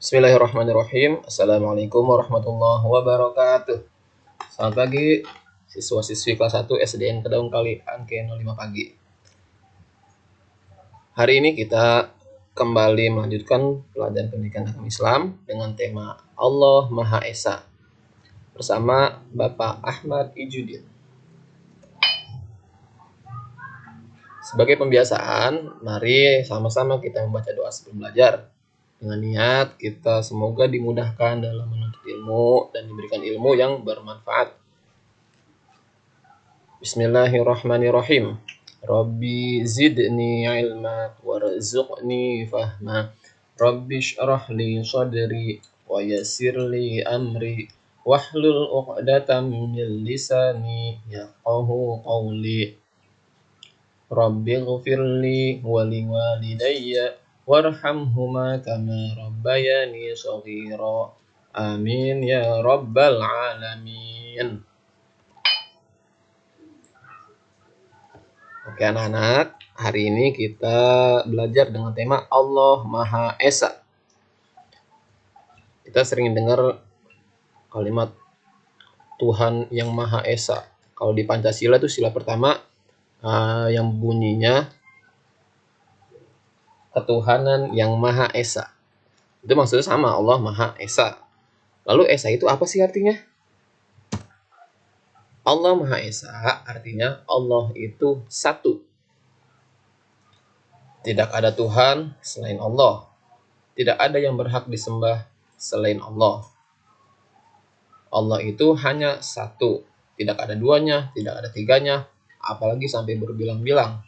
Bismillahirrahmanirrahim. Assalamualaikum warahmatullahi wabarakatuh. Selamat pagi, siswa-siswi kelas 1 SDN Kedaung Kali Angke 05 pagi. Hari ini kita kembali melanjutkan pelajaran pendidikan agama Islam dengan tema Allah Maha Esa bersama Bapak Ahmad Ijudin. Sebagai pembiasaan, mari sama-sama kita membaca doa sebelum belajar. Dengan niat kita semoga dimudahkan dalam menuntut ilmu dan diberikan ilmu yang bermanfaat. Bismillahirrahmanirrahim. Rabbi zidni ilma warzuqni fahma. Rabbi shrah li sadri wa yassir li amri wahlul 'uqdatam min lisani yafqahu qawli. Rabbi ighfirli wa liwalidayya warhamhuma kama rabbayani shaghira. Amin ya rabbal alamin. Oke anak-anak, hari ini kita belajar dengan tema Allah Maha Esa. Kita sering dengar kalimat Tuhan yang Maha Esa. Kalau di Pancasila itu sila pertama yang bunyinya ketuhanan yang Maha Esa. Itu maksudnya sama, Allah Maha Esa. Lalu Esa itu apa sih artinya? Allah Maha Esa artinya Allah itu satu. Tidak ada Tuhan selain Allah. Tidak ada yang berhak disembah selain Allah. Allah itu hanya satu. Tidak ada duanya, tidak ada tiganya, apalagi sampai berbilang-bilang.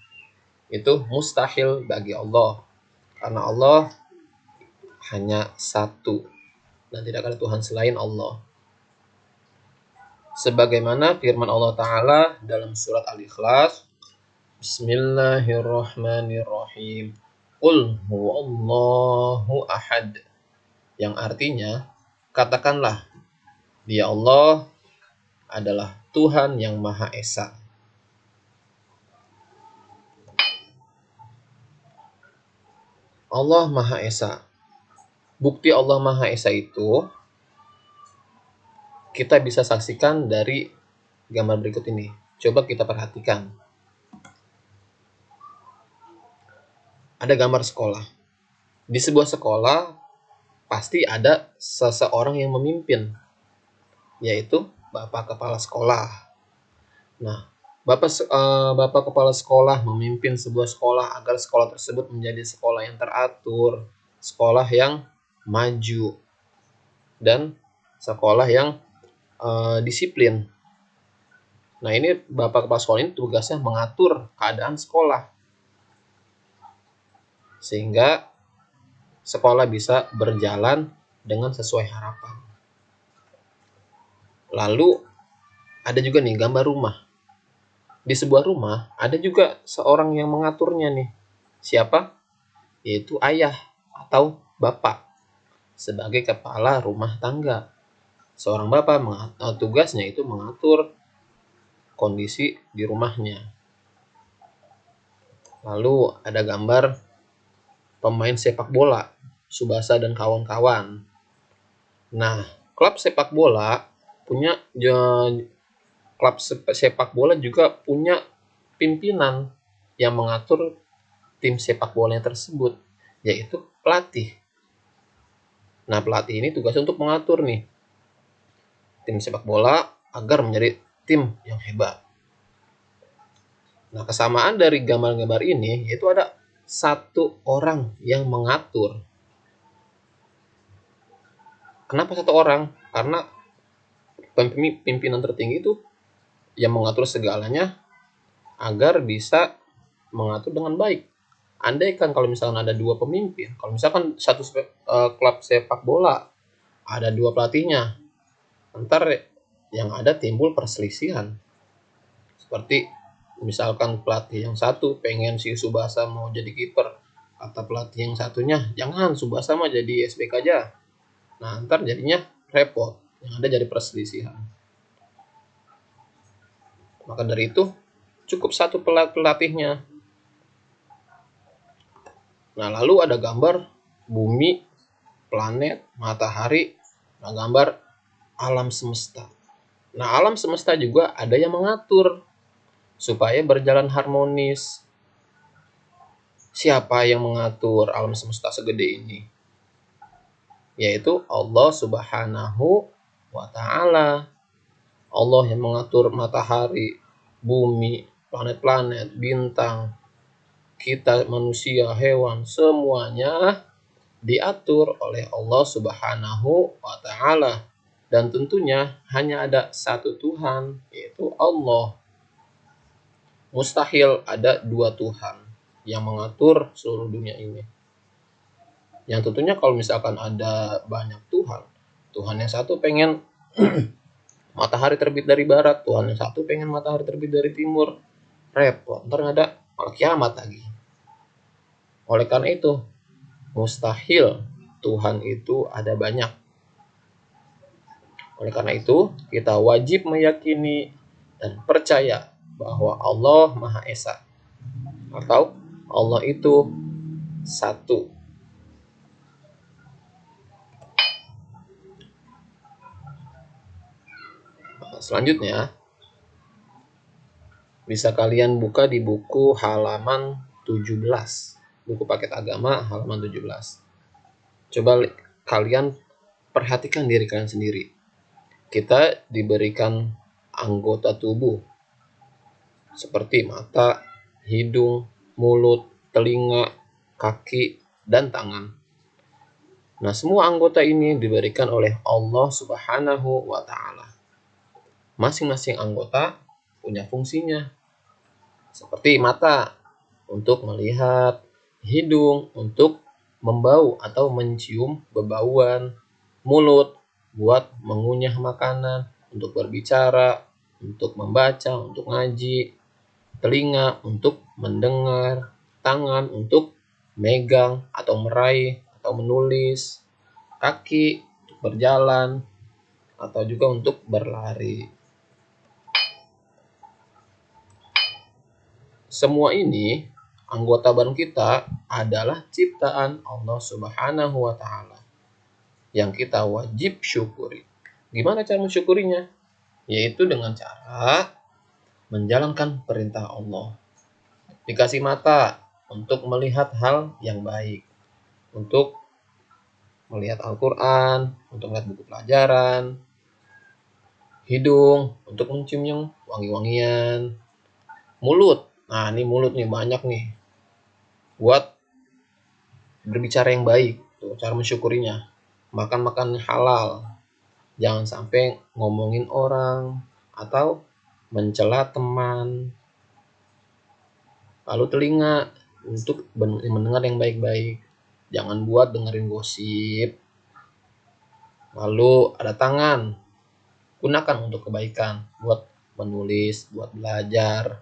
Itu mustahil bagi Allah. Karena Allah hanya satu. Dan tidak ada Tuhan selain Allah. Sebagaimana firman Allah Ta'ala dalam surat Al-Ikhlas, Bismillahirrahmanirrahim. Qul huwallahu ahad. Yang artinya, katakanlah, Dia Allah adalah Tuhan yang Maha Esa. Allah Maha Esa. Bukti Allah Maha Esa itu kita bisa saksikan dari gambar berikut ini. Coba kita perhatikan. Ada gambar sekolah. Di sebuah sekolah pasti ada seseorang yang memimpin, yaitu Bapak Kepala Sekolah. Nah, Bapak Kepala Sekolah memimpin sebuah sekolah agar sekolah tersebut menjadi sekolah yang teratur, sekolah yang maju, dan sekolah yang disiplin. Nah, ini Bapak Kepala Sekolah ini tugasnya mengatur keadaan sekolah sehingga sekolah bisa berjalan dengan sesuai harapan. Lalu ada juga nih gambar rumah. Di sebuah rumah ada juga seorang yang mengaturnya nih. Siapa? Yaitu ayah atau bapak sebagai kepala rumah tangga. Seorang bapak tugasnya itu mengatur kondisi di rumahnya. Lalu ada gambar pemain sepak bola, Tsubasa dan kawan-kawan. Nah, klub sepak bola juga punya pimpinan yang mengatur tim sepak bolanya tersebut, yaitu pelatih. Nah, pelatih ini tugasnya untuk mengatur nih tim sepak bola agar menjadi tim yang hebat. Nah, kesamaan dari gambar-gambar ini yaitu ada satu orang yang mengatur. Kenapa satu orang? Karena pimpinan tertinggi itu yang mengatur segalanya agar bisa mengatur dengan baik. Andaikan kalau misalkan ada dua pemimpin, kalau misalkan satu klub sepak bola ada dua pelatihnya, ntar yang ada timbul perselisihan. Seperti misalkan pelatih yang satu pengen si Tsubasa mau jadi kiper, kata pelatih yang satunya jangan, Tsubasa mah jadi SBK aja. Nah, ntar jadinya repot, yang ada jadi perselisihan. Maka dari itu cukup satu pelatihnya. Nah, lalu ada gambar bumi, planet, matahari, nah gambar alam semesta. Nah, alam semesta juga ada yang mengatur supaya berjalan harmonis. Siapa yang mengatur alam semesta segede ini? Yaitu Allah Subhanahu wa Ta'ala. Allah yang mengatur matahari, bumi, planet-planet, bintang, kita manusia, hewan, semuanya diatur oleh Allah Subhanahu wa Ta'ala. Dan tentunya hanya ada satu Tuhan, yaitu Allah. Mustahil ada dua Tuhan yang mengatur seluruh dunia ini. Yang tentunya kalau misalkan ada banyak Tuhan, Tuhan yang satu pengen matahari terbit dari barat, Tuhan yang satu pengen matahari terbit dari timur, repot, ntar ada malah kiamat lagi. Oleh karena itu, mustahil Tuhan itu ada banyak. Oleh karena itu, kita wajib meyakini dan percaya bahwa Allah Maha Esa, atau Allah itu satu. Selanjutnya, bisa kalian buka di buku halaman 17. Buku paket agama halaman 17. Coba kalian perhatikan diri kalian sendiri. Kita diberikan anggota tubuh seperti mata, hidung, mulut, telinga, kaki, dan tangan. Nah, semua anggota ini diberikan oleh Allah Subhanahu wa Ta'ala. Masing-masing anggota punya fungsinya. Seperti mata untuk melihat, hidung untuk membau atau mencium bebauan, mulut buat mengunyah makanan, untuk berbicara, untuk membaca, untuk ngaji, telinga untuk mendengar, tangan untuk megang atau meraih atau menulis, kaki untuk berjalan, atau juga untuk berlari. Semua ini, anggota badan kita adalah ciptaan Allah Subhanahu wa Ta'ala yang kita wajib syukuri. Gimana cara mensyukurinya? Yaitu dengan cara menjalankan perintah Allah. Dikasih mata untuk melihat hal yang baik, untuk melihat Al-Quran, untuk melihat buku pelajaran, hidung untuk mencium yang wangi-wangian, mulut. Nah, ini mulut nih banyak nih buat berbicara yang baik. Tuh, cara mensyukurinya. Makan halal. Jangan sampai ngomongin orang atau mencela teman. Lalu telinga untuk mendengar yang baik-baik. Jangan buat dengerin gosip. Lalu ada tangan. Gunakan untuk kebaikan. Buat menulis, buat belajar,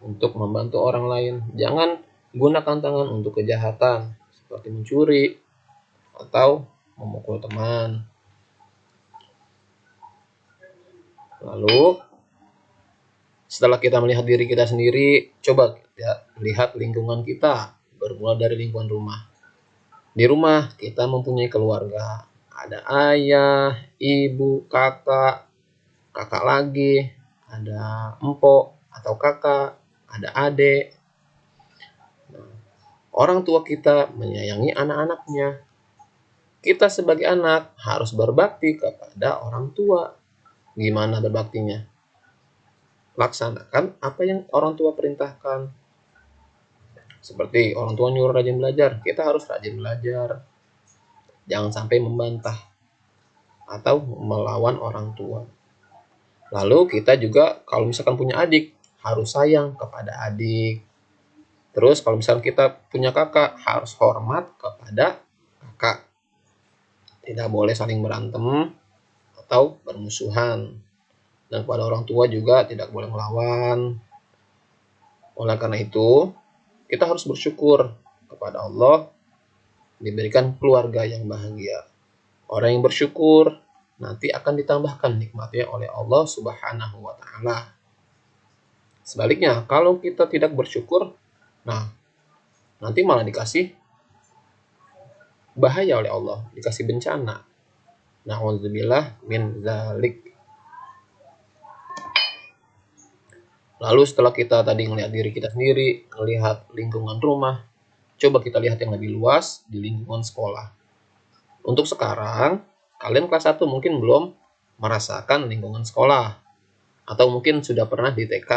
untuk membantu orang lain. Jangan gunakan tangan untuk kejahatan seperti mencuri atau memukul teman. Lalu setelah kita melihat diri kita sendiri, coba kita lihat lingkungan kita, bermula dari lingkungan rumah. Di rumah kita mempunyai keluarga, ada ayah, ibu, kakak lagi, ada empok atau kakak, ada adik. Orang tua kita menyayangi anak-anaknya. Kita sebagai anak harus berbakti kepada orang tua. Gimana berbaktinya? Laksanakan apa yang orang tua perintahkan. Seperti orang tua nyuruh rajin belajar, kita harus rajin belajar. Jangan sampai membantah atau melawan orang tua. Lalu kita juga kalau misalkan punya adik, harus sayang kepada adik. Terus kalau misalkan kita punya kakak, harus hormat kepada kakak. Tidak boleh saling berantem atau bermusuhan. Dan kepada orang tua juga tidak boleh melawan. Oleh karena itu, kita harus bersyukur kepada Allah diberikan keluarga yang bahagia. Orang yang bersyukur nanti akan ditambahkan nikmatnya oleh Allah Subhanahu wa Ta'ala. Sebaliknya, kalau kita tidak bersyukur, nah nanti malah dikasih bahaya oleh Allah, dikasih bencana. Na'udzubillah min dzalik. Lalu setelah kita tadi ngelihat diri kita sendiri, melihat lingkungan rumah, coba kita lihat yang lebih luas di lingkungan sekolah. Untuk sekarang, kalian kelas 1 mungkin belum merasakan lingkungan sekolah, atau mungkin sudah pernah di TK.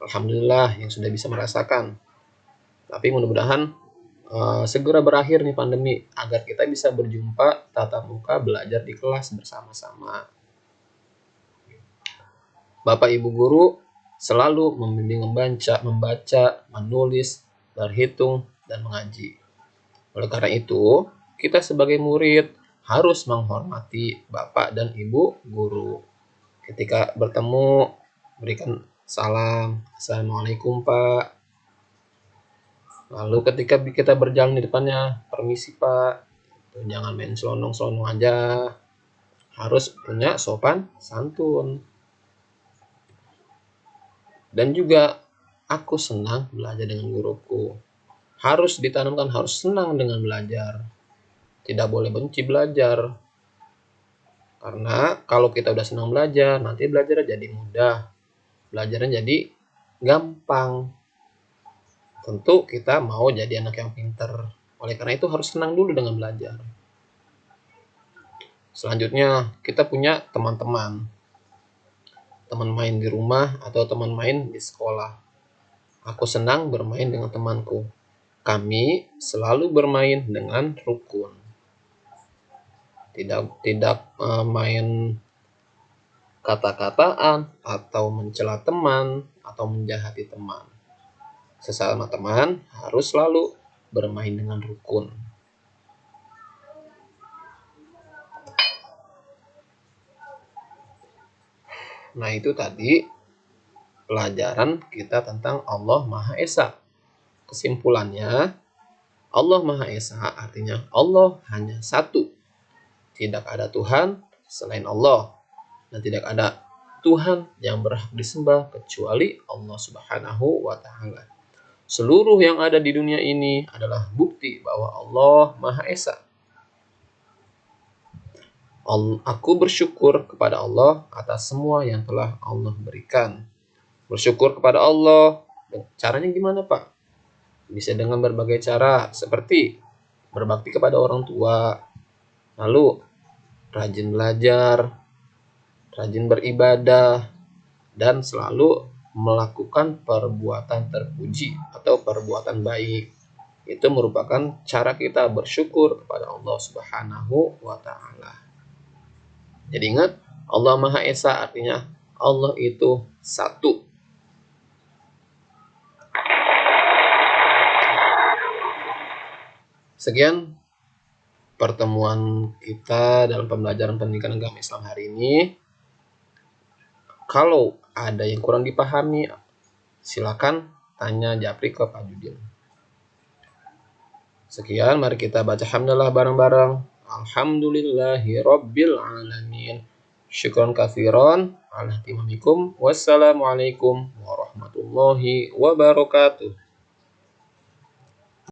Alhamdulillah yang sudah bisa merasakan. Tapi mudah-mudahan segera berakhir nih pandemi, agar kita bisa berjumpa tatap muka belajar di kelas bersama-sama. Bapak Ibu guru selalu membimbing membaca, menulis, berhitung, dan mengaji. Oleh karena itu, kita sebagai murid harus menghormati Bapak dan Ibu guru. Ketika bertemu, berikan salam, Assalamualaikum Pak. Lalu ketika kita berjalan di depannya, permisi Pak. Jangan main selonong-selonong aja. Harus punya sopan santun. Dan juga aku senang belajar dengan guruku. Harus ditanamkan, harus senang dengan belajar. Tidak boleh benci belajar. Karena kalau kita udah senang belajar, nanti belajarnya jadi mudah. Belajarnya jadi gampang. Tentu kita mau jadi anak yang pintar. Oleh karena itu harus senang dulu dengan belajar. Selanjutnya, kita punya teman-teman. Teman main di rumah atau teman main di sekolah. Aku senang bermain dengan temanku. Kami selalu bermain dengan rukun. Tidak main kata-kataan atau mencela teman atau menjahati teman. Sesama teman harus selalu bermain dengan rukun. Nah, itu tadi pelajaran kita tentang Allah Maha Esa. Kesimpulannya, Allah Maha Esa artinya Allah hanya satu. Tidak ada Tuhan selain Allah. Dan tidak ada Tuhan yang berhak disembah kecuali Allah Subhanahu wa Ta'ala. Seluruh yang ada di dunia ini adalah bukti bahwa Allah Maha Esa. Aku bersyukur kepada Allah atas semua yang telah Allah berikan. Bersyukur kepada Allah, caranya gimana Pak? Bisa dengan berbagai cara, seperti berbakti kepada orang tua, lalu rajin belajar, rajin beribadah, dan selalu melakukan perbuatan terpuji atau perbuatan baik. Itu merupakan cara kita bersyukur kepada Allah Subhanahu wa Ta'ala. Jadi ingat, Allah Maha Esa artinya Allah itu satu. Sekian pertemuan kita dalam pembelajaran pendidikan agama Islam hari ini. Kalau ada yang kurang dipahami, silakan tanya japri ke Pak Judin. Sekian, mari kita baca hamdalah bareng-bareng. Alhamdulillahirabbil alamin. Syukron katsiran ala timamikum. Wassalamualaikum warahmatullahi wabarakatuh.